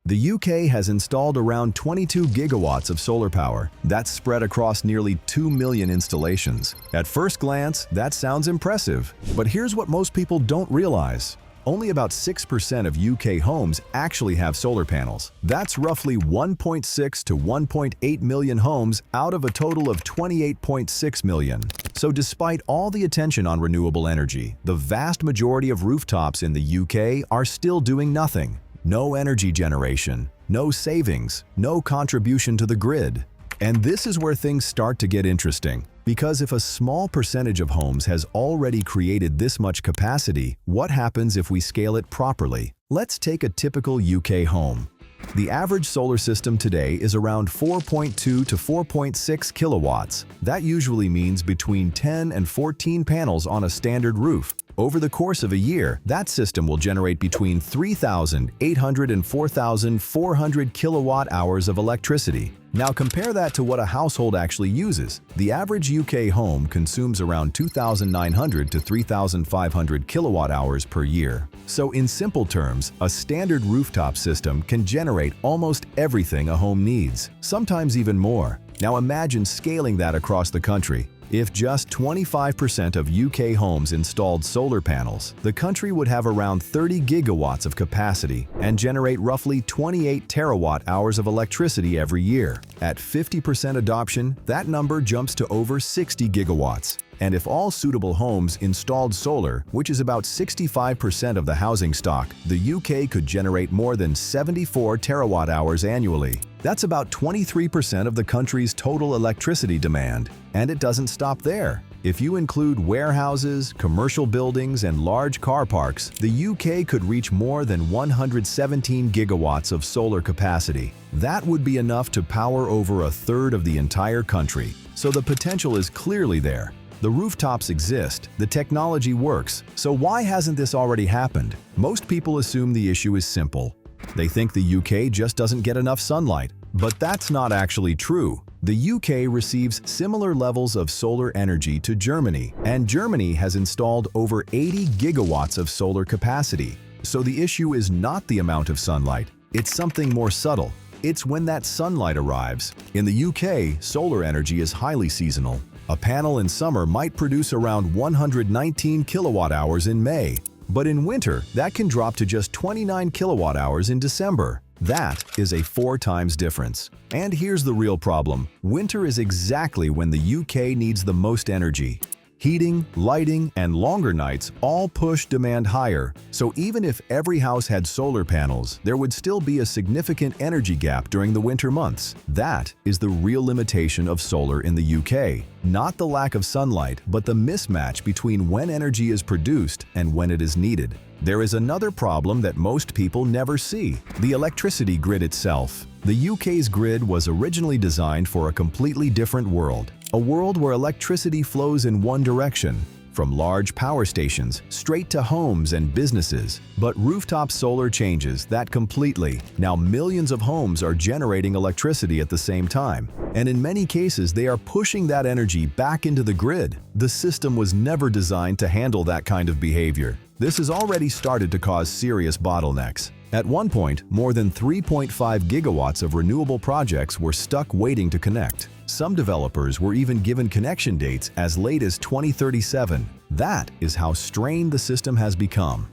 The UK has installed around 22 gigawatts of solar power. That's spread across nearly 2 million installations. At first glance, that sounds impressive. But here's what most people don't realize. Only about 6% of UK homes actually have solar panels. That's roughly 1.6 to 1.8 million homes out of a total of 28.6 million. So despite all the attention on renewable energy, the vast majority of rooftops in the UK are still doing nothing. No energy generation, no savings, no contribution to the grid. And this is where things start to get interesting. Because if a small percentage of homes has already created this much capacity, what happens if we scale it properly? Let's take a typical UK home. The average solar system today is around 4.2 to 4.6 kilowatts. That usually means between 10 and 14 panels on a standard roof. Over the course of a year, that system will generate between 3,800 and 4,400 kilowatt hours of electricity. Now compare that to what a household actually uses. The average UK home consumes around 2,900 to 3,500 kilowatt hours per year. So in simple terms, a standard rooftop system can generate almost everything a home needs, sometimes even more. Now imagine scaling that across the country. If just 25% of UK homes installed solar panels, the country would have around 30 gigawatts of capacity and generate roughly 28 terawatt hours of electricity every year. At 50% adoption, that number jumps to over 60 gigawatts. And if all suitable homes installed solar, which is about 65% of the housing stock, the UK could generate more than 74 terawatt hours annually. That's about 23% of the country's total electricity demand. And it doesn't stop there. If you include warehouses, commercial buildings, and large car parks, the UK could reach more than 117 gigawatts of solar capacity. That would be enough to power over a third of the entire country. So the potential is clearly there. The rooftops exist, the technology works, so why hasn't this already happened? Most people assume the issue is simple. They think the UK just doesn't get enough sunlight. But that's not actually true. The UK receives similar levels of solar energy to Germany, and Germany has installed over 80 gigawatts of solar capacity. So the issue is not the amount of sunlight, it's something more subtle. It's when that sunlight arrives. In the UK, solar energy is highly seasonal. A panel in summer might produce around 119 kilowatt hours in May, but in winter, that can drop to just 29 kilowatt hours in December. That is a 4 times difference. And here's the real problem. Winter is exactly when the UK needs the most energy. Heating, lighting, and longer nights all push demand higher. So even if every house had solar panels, there would still be a significant energy gap during the winter months. That is the real limitation of solar in the UK. Not the lack of sunlight, but the mismatch between when energy is produced and when it is needed. There is another problem that most people never see: the electricity grid itself. The UK's grid was originally designed for a completely different world. A world where electricity flows in one direction, from large power stations straight to homes and businesses. But rooftop solar changes that completely. Now millions of homes are generating electricity at the same time. And in many cases, they are pushing that energy back into the grid. The system was never designed to handle that kind of behavior. This has already started to cause serious bottlenecks. At one point, more than 3.5 gigawatts of renewable projects were stuck waiting to connect. Some developers were even given connection dates as late as 2037. That is how strained the system has become.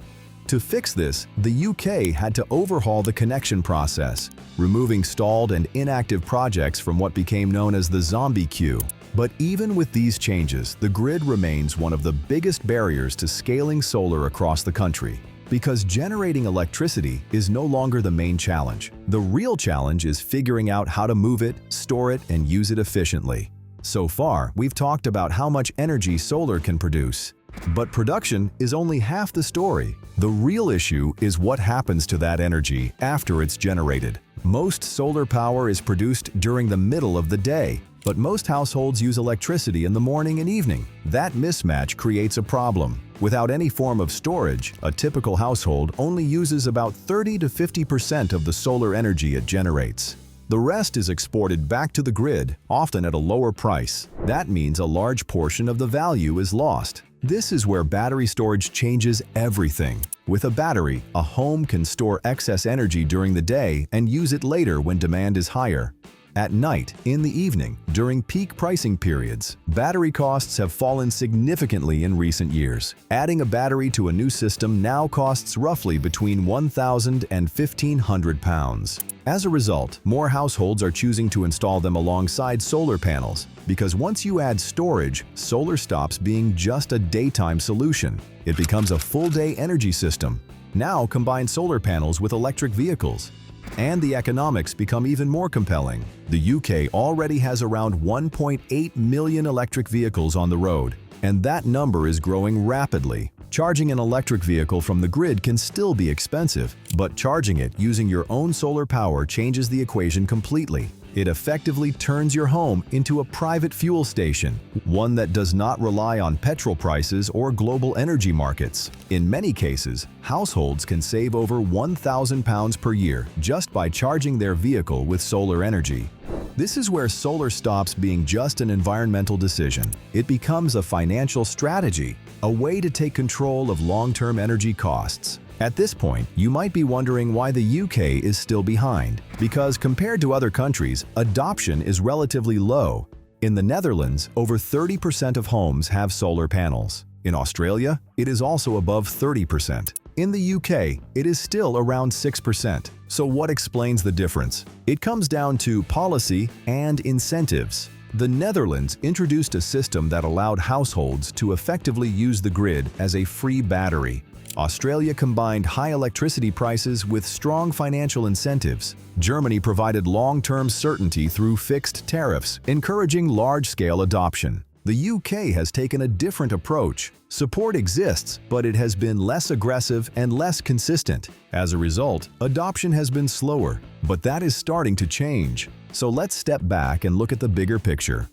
To fix this, the UK had to overhaul the connection process, removing stalled and inactive projects from what became known as the zombie queue. But even with these changes, the grid remains one of the biggest barriers to scaling solar across the country. Because generating electricity is no longer the main challenge. The real challenge is figuring out how to move it, store it, and use it efficiently. So far, we've talked about how much energy solar can produce. But production is only half the story. The real issue is what happens to that energy after it's generated. Most solar power is produced during the middle of the day, but most households use electricity in the morning and evening. That mismatch creates a problem. Without any form of storage, a typical household only uses about 30 to 50% of the solar energy it generates. The rest is exported back to the grid, often at a lower price. That means a large portion of the value is lost. This is where battery storage changes everything. With a battery, a home can store excess energy during the day and use it later when demand is higher. At night, in the evening, during peak pricing periods, battery costs have fallen significantly in recent years. Adding a battery to a new system now costs roughly between £1,000 and £1,500. As a result, more households are choosing to install them alongside solar panels, because once you add storage, solar stops being just a daytime solution. It becomes a full-day energy system. Now combine solar panels with electric vehicles, and the economics become even more compelling. The UK already has around 1.8 million electric vehicles on the road, and that number is growing rapidly. Charging an electric vehicle from the grid can still be expensive, but charging it using your own solar power changes the equation completely. It effectively turns your home into a private fuel station, one that does not rely on petrol prices or global energy markets. In many cases, households can save over £1,000 per year just by charging their vehicle with solar energy. This is where solar stops being just an environmental decision. It becomes a financial strategy, a way to take control of long-term energy costs. At this point, you might be wondering why the UK is still behind. Because compared to other countries, adoption is relatively low. In the Netherlands, over 30% of homes have solar panels. In Australia, it is also above 30%. In the UK, it is still around 6%. So what explains the difference? It comes down to policy and incentives. The Netherlands introduced a system that allowed households to effectively use the grid as a free battery. Australia combined high electricity prices with strong financial incentives. Germany provided long-term certainty through fixed tariffs, encouraging large-scale adoption. The UK has taken a different approach. Support exists, but it has been less aggressive and less consistent. As a result, adoption has been slower, but that is starting to change. So let's step back and look at the bigger picture.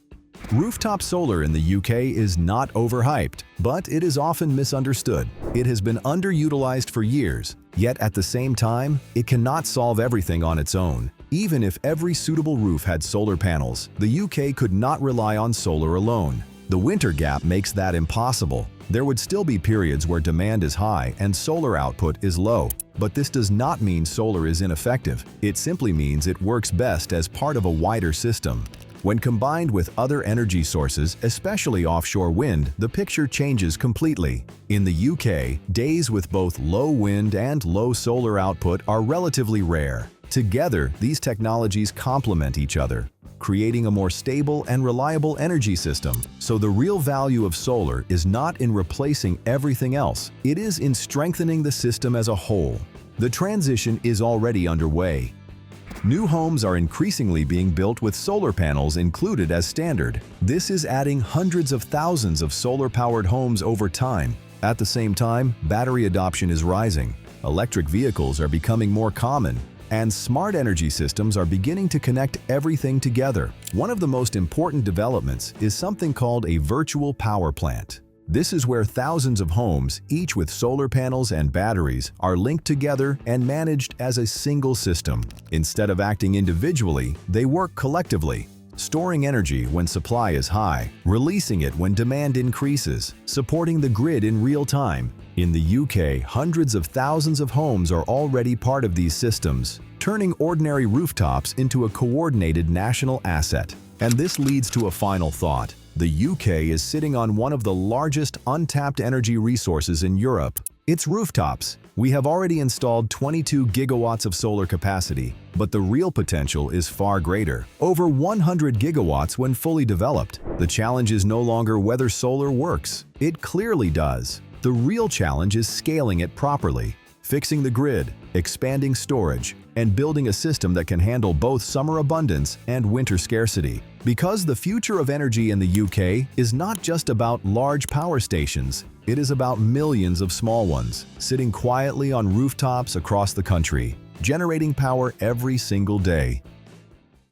Rooftop solar in the UK is not overhyped, but it is often misunderstood. It has been underutilized for years, yet at the same time, it cannot solve everything on its own. Even if every suitable roof had solar panels, the UK could not rely on solar alone. The winter gap makes that impossible. There would still be periods where demand is high and solar output is low. But this does not mean solar is ineffective. It simply means it works best as part of a wider system. When combined with other energy sources, especially offshore wind, the picture changes completely. In the UK, days with both low wind and low solar output are relatively rare. Together, these technologies complement each other, creating a more stable and reliable energy system. So the real value of solar is not in replacing everything else, it is in strengthening the system as a whole. The transition is already underway. New homes are increasingly being built with solar panels included as standard. This is adding hundreds of thousands of solar-powered homes over time. At the same time, battery adoption is rising. Electric vehicles are becoming more common, and smart energy systems are beginning to connect everything together. One of the most important developments is something called a virtual power plant. This is where thousands of homes, each with solar panels and batteries, are linked together and managed as a single system. Instead of acting individually, they work collectively, storing energy when supply is high, releasing it when demand increases, supporting the grid in real time. In the UK, hundreds of thousands of homes are already part of these systems, turning ordinary rooftops into a coordinated national asset. And this leads to a final thought. The UK is sitting on one of the largest untapped energy resources in Europe. It's rooftops. We have already installed 22 gigawatts of solar capacity, but the real potential is far greater. Over 100 gigawatts when fully developed. The challenge is no longer whether solar works. It clearly does. The real challenge is scaling it properly, fixing the grid, expanding storage, and building a system that can handle both summer abundance and winter scarcity. Because the future of energy in the UK is not just about large power stations, it is about millions of small ones, sitting quietly on rooftops across the country, generating power every single day.